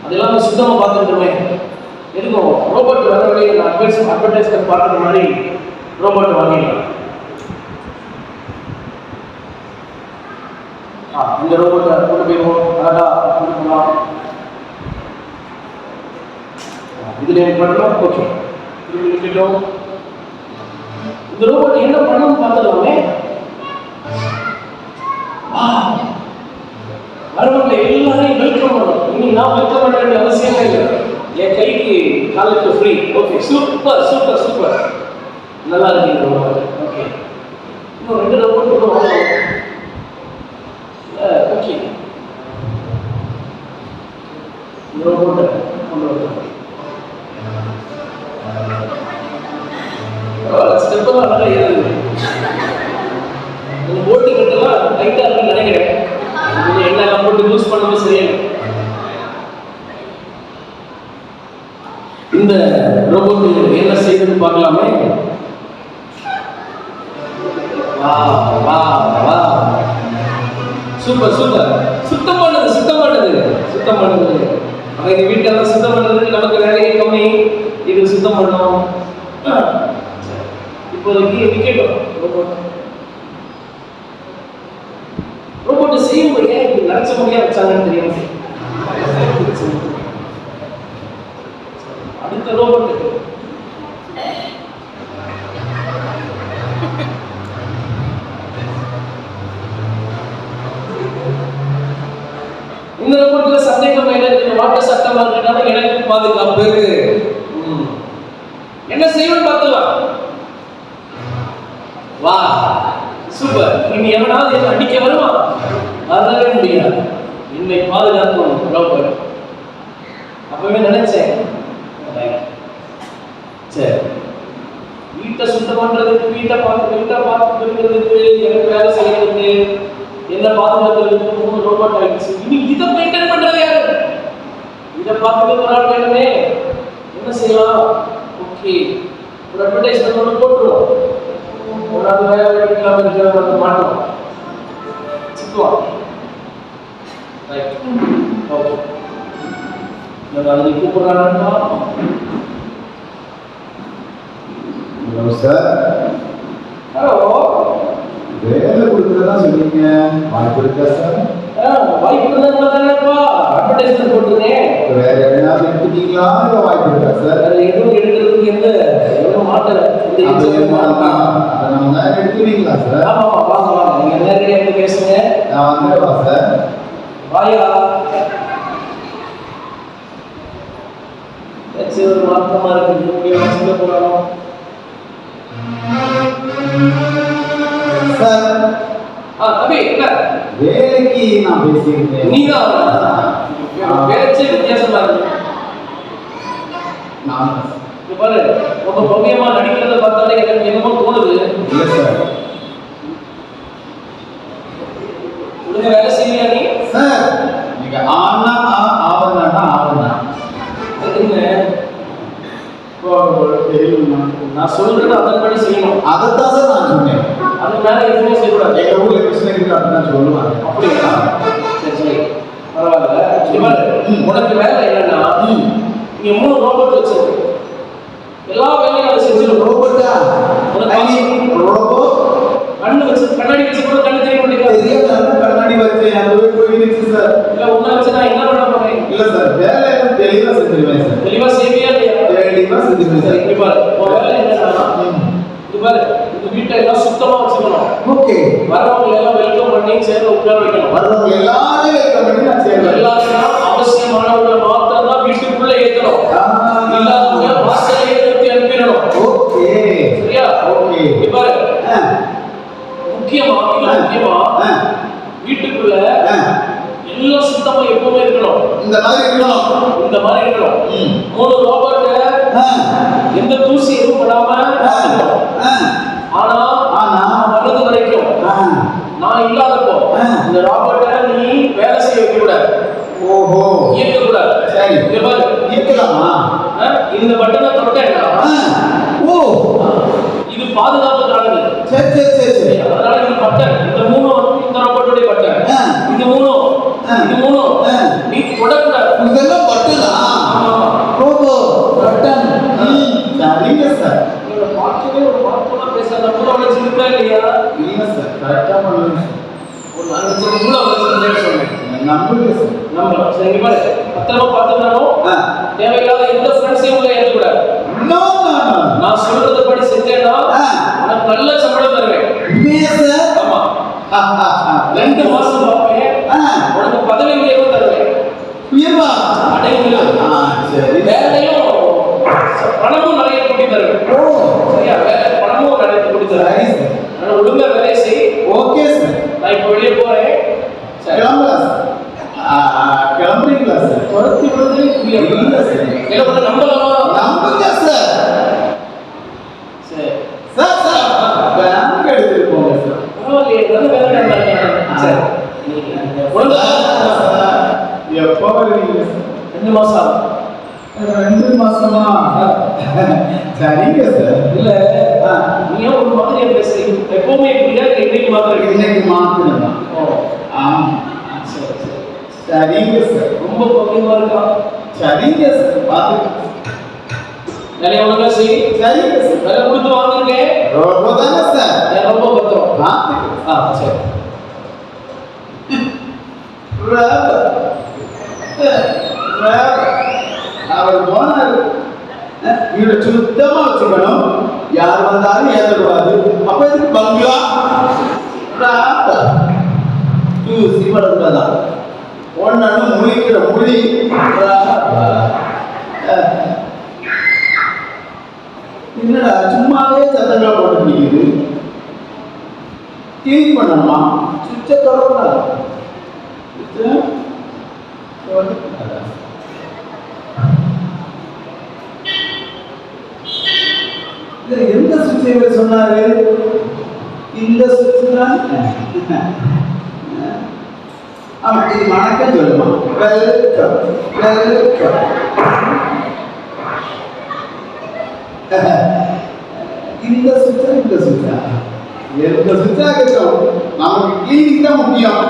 அதெல்லாம் சுத்தமாக பார்த்துட்டுமே இருக்கும். ரோபோட் வர வழியை அட்வர்டைஸ்மெண்ட் பார்க்குற மாதிரி ரோபோட் வாங்கிடலாம். இந்த ரோபோட்டை கொண்டு போயிடுவோம், அழகாக கொண்டு போகலாம். இதில் எனக்கு பண்ணலாம். ஓகே, விட்டுட்டோம். இந்த ரோபோட் என்ன பண்ணணும்னு பார்த்துக்கலாமே. வரவங்க எல்லாரையும் வெல்கம் பண்ணணும். இனி நான் வெல்கம் பண்ண வேண்டிய அவசியமே இல்லை. என் கைக்கு காலுக்கு free. Okay, super super super, நல்லா இருக்கீங்க ரோபோட். ஓகே, இன்னும் 2 ரோபோட் கூட வாங்கலாம். ஓகே, இந்த ரோபோட்டை கொண்டு வரலாம். ஸ்டெப்பெல்லாம் நல்லா ஏறுது. இந்த போட்டு கட்டெல்லாம் டைட்டாக இருக்குன்னு நினைக்கிறேன். என்ன போட்டு யூஸ் பண்ணவே சரியா. இந்த ரோபோட் என்ன செய்யுதுன்னு பார்க்கலாமே. வா வா வா, சூப்பர் சூப்பர். சுத்தம் பண்ணுது சுத்தம் பண்ணுது சுத்தம் பண்ணுது. அவங்க வீட்டெல்லாம் சுத்தம் பண்ணுறதுக்கு நமக்கு வேலையே கம்மி. இது சுத்தம் பண்ணோம். இப்போதைக்கு விக்கெட்டும் ரோபோட்டை செய்யும்போது ஏன் இப்படி நினைச்ச முடியாது வச்சாங்கன்னு தெரியும். அடுத்த ரோபோட் இந்த ரோபோட்ல சந்தேகம் இல்லை. வாட்டர் சட்டமா இருக்கிறதுனால எனக்கு பாதுகாப்பு. என்ன செய்யணும்னு பார்த்துக்கலாம். வா சூப்பர். இனி எவனாவது என்ன அடிக்க வருமா? வரவே முடியாது. என்னை பாதுகாக்கணும் ரோபோட். அப்பவே நினைச்சேன், சரி வீட்டை சுத்தம் பண்றதுக்கு, வீட்டை பார்த்துக்கிறதுக்கு, எனக்கு வேலை செய்யறதுக்கு, என்ன பாதுகாக்கிறதுக்கு 3 ரோபோட் ஆயிடுச்சு. இனி இதை மெயின்டைன் பண்றது யாரு? இதை பார்த்துக்க ஒரு ஆள் வேணுமே. என்ன செய்யலாம்? ஓகே, ஒரு அட்வர்டைஸ்மெண்ட் ஒன்று போட்டுருவோம். ஒரு ஆள் வேலை எடுக்கலாம் இருக்கிற மாட்டோம் சுத்துவான். Right, okay. அதை கூப்பிடுறாங்கன்னா ஹலோ சார். ஹலோ, வேலை கொடுக்குறதா சொன்னீங்க, வாய்ப்பு இருக்கா சார்? வாய்ப்பு இருந்தாப்பா அட்வர்டைஸ்மெண்ட் போட்டுருக்கேன். வேற எதாவது எடுத்துட்டீங்களா? வாய்ப்பு இருக்கா சார்? வேற எதுவும் எடுக்கிறதுக்கு எதுவும் மாட்டல. அதை நம்ம தான் எடுத்துவீங்களா சார்? ஆமாப்பா, வாங்க வாங்க, நீங்க நேரடியாக வந்து பேசுங்க. நான் வந்துடுவா சார். வாயா, ஏதாச்சும் ஒரு மாற்றமா இருக்கு போகணும் சார். தம்பி என்ன வேலைக்கு நான் பேசியிருக்கேன். நீங்க பேச்சே வித்தியாசமா இருக்கு. நான் பாரு, ரொம்ப பவ்யமா நடிக்கிறத பார்த்தாலே எனக்கு என்னமோ தோணுது. இல்லை சார். உங்க வேலை செய்யலையா நீ? சார், நீங்க ஆனா ஆவணா ஆவணா நான் சொல்றேன், அதன்படி செய்யணும். அதைத்தான் சார் நான் சொன்னேன். அது மேல எதுவுமே செய்யக்கூடாது. எங்க ஊர்ல கிருஷ்ணகிரி அப்படின்னு சொல்லுவாங்க. அப்படியா? சரி சரி, பரவாயில்ல. உனக்கு வேலை என்னன்னா, நீங்க 3 ரோபோட் வச்சிருக்கு. எல்லா வேலையும் அதை செஞ்சிடும். ரோபோட்டா? ரோபோ கண்ணு வச்சு, கண்ணாடி வச்சு கூட கண்ணு தெரிய மாட்டேங்குது. தெரியாத கண்ணாடி வச்சேன், அதுவே போயிடுச்சு சார். இல்ல உன்ன வச்சு நான் என்ன பண்ண போறேன்? இல்ல சார், வேலை தெளிவா செஞ்சிருவேன் சார். தெளிவா செய்வியா இல்லையா? தெளிவா செஞ்சிருவேன் சார். இங்க பாரு, உன் வேலை என்னன்னா, இங்க பாரு, இந்த வீட்டை எல்லாம் சுத்தமா வச்சுக்கணும். ஓகே. வரவங்க எல்லாம் வெல்கம் பண்ணி சேர்ந்து உட்கார வைக்கணும். வரவங்க எல்லாரும் வெல்கம் பண்ணி நான் சேர்வேன். எல்லாரும் அவசியமானவங்களை மாத்திரம் தான் வீட்டுக்குள்ள ஏற்றணும். இல்லாதவங்க வாசலை ஏற்றி அனுப்பிடணும். ஓகே, சரியா? ஓகே. இங்க பாரு, முக்கியமா வீட்டுக்குள்ள எல்லாம் சுத்தமா எப்பவுமே இருக்கணும். இந்த மாதிரி இருக்கணும். இந்த மாதிரி இருக்கணும். 3 ரோபோட் எந்த தூசி எதுவும் படாம ஆனா வர்றது வரைக்கும் நான் இல்லாதப்போ இந்த ரோபோட்டை நீ வேலை செய்ய வைக்க கூடாது. ஓஹோ, இயக்க கூடாது. சரி, இந்த மாதிரி இருக்கலாமா? இந்த பட்டனை தொட்டேன்னா இது பாதுகாப்புக்கானது. சரி சரி சரி சரி. அதனால இந்த பட்டன், இந்த 3 இந்த ரோபோட்டோட பட்டன், இது 3 நீ தொடக்கூடாது. இல்லையா? இல்ல சார், கரெக்டா பண்ணுங்க சார். ஒரு 4 லட்சம் இவ்வளவு லட்சம் சொன்னேன். நம்புங்க சார். நம்ம சரி இங்க பாரு, பத்திரமா பார்த்துக்கணும். தேவையில்லாத எந்த ஃப்ரெண்ட்ஸையும் உள்ள ஏற்றக்கூடாது. No no no. நான் சொல்றத படி செஞ்சேன்னா உனக்கு நல்ல சம்பளம் தருவேன். உண்மையா சார்? ஆமா. 2 மாசம் பார்ப்பேன். உனக்கு பதவி உயர்வு தருவேன். உயர்வா? அடைவு. சரி. வேலையும் பணமும் நிறைய கூட்டி தருவேன். ஓ சரியா? வேலை பணமும் நிறைய கூட்டி தருவேன். சரி சார். நான் ஒழுங்கா வேலையை செய். Okay sir. நான் இப்போ வெளியே போறேன். சரி. கிளம்பலாம் சார். கிளம்புறீங்களா சார்? துரத்தி விடுறதே புரியல. இல்ல சார். இல்ல உன்னை நம்பலாமா? நம்புங்க சார். சரி. சார் சார் பேங்க் எடுத்துட்டு போங்க சார். பரவாயில்லையே, நல்ல வேலை நடந்தாங்க. சரி. ஒழுங்கா எப்போ வருவீங்க சார்? 2 மாசம் ஆகும். 2 மாசமா? சரிங்க சார். இல்ல நீ ஏன் ஒரு மாதிரியா பேசுறீங்க? எப்பவுமே இப்படியா இன்னைக்கு மாதிரி இன்னைக்கு மாத்தணுமா? ஓ ஆமா. சரி சரி. சரிங்க சார். ரொம்ப பக்கமா இருக்கா? சரிங்க சார். பார்த்து வேலையை ஒழுங்கா செய். சரிங்க சார். வேலை கொடுத்து வாங்கிருக்கேன். ரொம்ப தானே சார்? ரொம்ப பத்திரம். பார்த்து சரி. அவர் போனாரு. வீடு சுத்தமா வச்சுக்கணும். யார் வந்தாலும் ஏற்றக்கூடாது. அப்ப இதுக்கு பங்களா சிவடா ஒன்னு முழிக்கிற மொழி. என்னடா சும்மாவே சத்தங்களா போட்டு நிக்குது. கிளீன் பண்ணணுமா? சுவிட்சை தொடக்கூடாது. எந்த சுவிட்சை சொன்னாரு? இந்த சுவிட்ச் தான். ஆமா, இது வணக்கம் சொல்லுமா? Welcome welcome. இந்த சுவிட்சா இந்த சுவிட்சா? எந்த சுவிட்சா இருக்கட்டும், நமக்கு கிளீனிங் தான் முக்கியம்.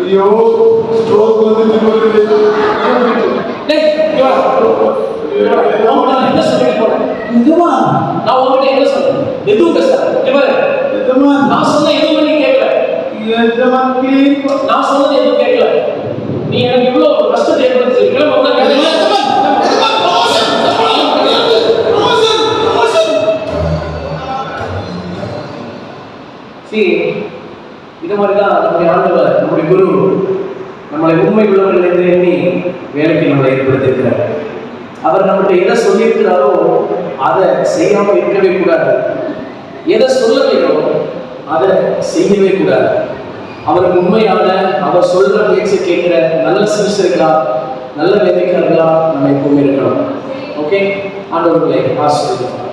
ஐயோ ஸ்ட்ரோக் வந்து என்ன சொல்லிட்டு போறேன்? நான் உங்ககிட்ட என்ன சொல்றேன்? எதுவும் பேசுறேன். நான் சொன்ன எதுவும் நீ கேட்கல. எஜமான் க்ளீன் நான் சொன்னது எதுவும் கேட்கல. நீ எனக்கு இவ்வளவு கஷ்டத்தை ஏற்படுத்திருக்க இது மாதிரிதான் நம்முடைய ஆண்டவர், நம்முடைய குரு நம்மளை உண்மை உள்ளவர்கள் என்று எண்ணி வேலைக்கு நம்மளை ஏற்படுத்தியிருக்கிறார். அவர் நம்மகிட்ட எதை சொல்லியிருக்கிறாரோ அதை செய்யாமல் இருக்கவே கூடாது. எதை சொல்லலையோ அதை செய்யவே கூடாது. அவருக்கு உண்மையான அவர் சொல்ற பேச்சு கேட்கிற நல்ல சிறுசர்களா நல்ல வேலைக்காரர்களா நம்ம எப்பவுமே இருக்கணும். ஓகே, ஆண்டவர்களை ஆசீர்வதிக்கிறோம்.